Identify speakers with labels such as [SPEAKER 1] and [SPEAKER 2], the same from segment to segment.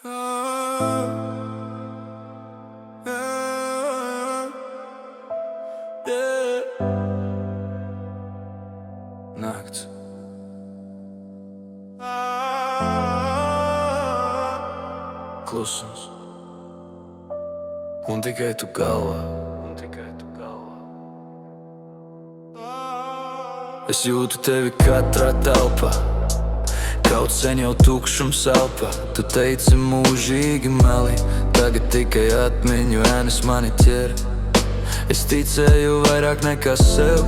[SPEAKER 1] Nakts. Klusums. Un tikai tu galvā. Es jūtu tevi katrā telpā. Kaut sen jau tukšums elpa. Tu teici mūžīgi meli, tagad tikai atmiņu ēnas mani ķer. Es ticēju vairāk nekā sev,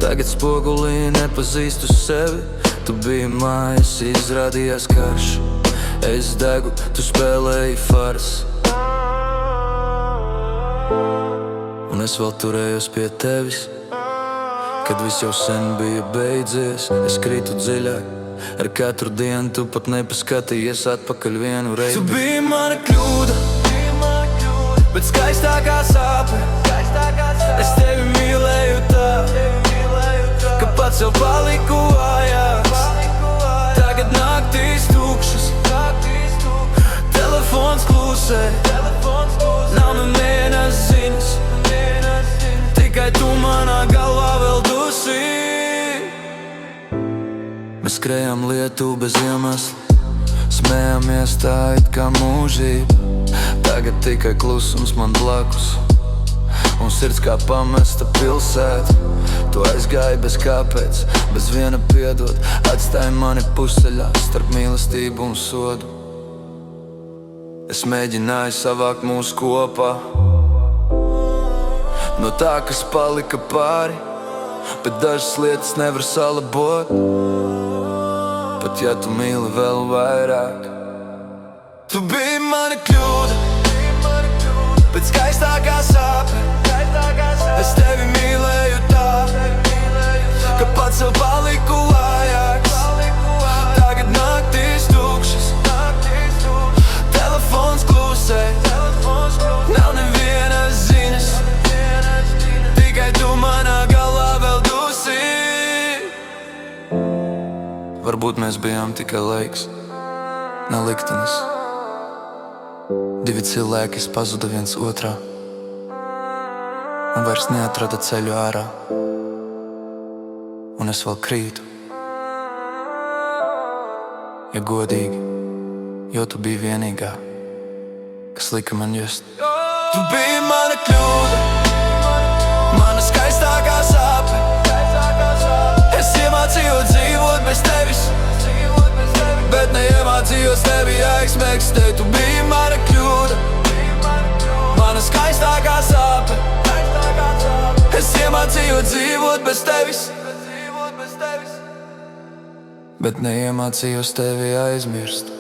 [SPEAKER 1] tagad spogulī nepazīstu sevi. Tu biji mājas, izrādījās karš. Es degu, tu spēlēji fars. Un es vēl turējos pie tevis, kad viss jau sen bija beidzies. Es krītu dziļāk, ar katru dienu tu pat nepaskatījies atpakaļ vienu reizi. Tu biji mana kļūda, bet skaistākā sāpe. Es tevi mīlēju tā, ka pats sev paliku vājāks. Tagad naktīs tukšas, telefons klusē, nav nevienas ziņas, tikai tu manā galvā vēl dusī. Mēs skrējām lietu bez iemesla, smējāmies tā it kā mūžība. Tagad tikai klusums man blakus, un sirds kā pamesta pilsēta. Tu aizgāji bez kāpēc, bez viena piedot. Atstāji mani pusceļā starp mīlestību un sodu. Es mēģināju savākt mūs kopā no tā, kas palika pāri, bet dažas lietas nevar salabot, pat ja tu mīli vēl vairāk. Tu biji mana kļūda, bet skaistākā sāpe. Es tevi mīlēju tā, ka pats sev paliku vājāks. Tagad naktīs tukšas, telefons klusē, nav nevienas ziņas, tikai tu manā galvā vēl dusī. Varbūt mēs bijām tikai laiks, ne liktenis. Divi cilvēki pazuda viens otrā un vairs neatrada ceļu ārā. Un es vēl krītu, ja godīgi, jo tu biji vienīgā, kas lika man just. Tu biji mana kļūda, mana skaistākā sāpe. Es iemācījos dzīvot bez tevis, bet neiemācījos tevi aizmēkstēt. Tu biji mana kļūda, mana skaistākā sāpe. Es iemācījos dzīvot bez tevis, bet neiemācījos tevi aizmirst.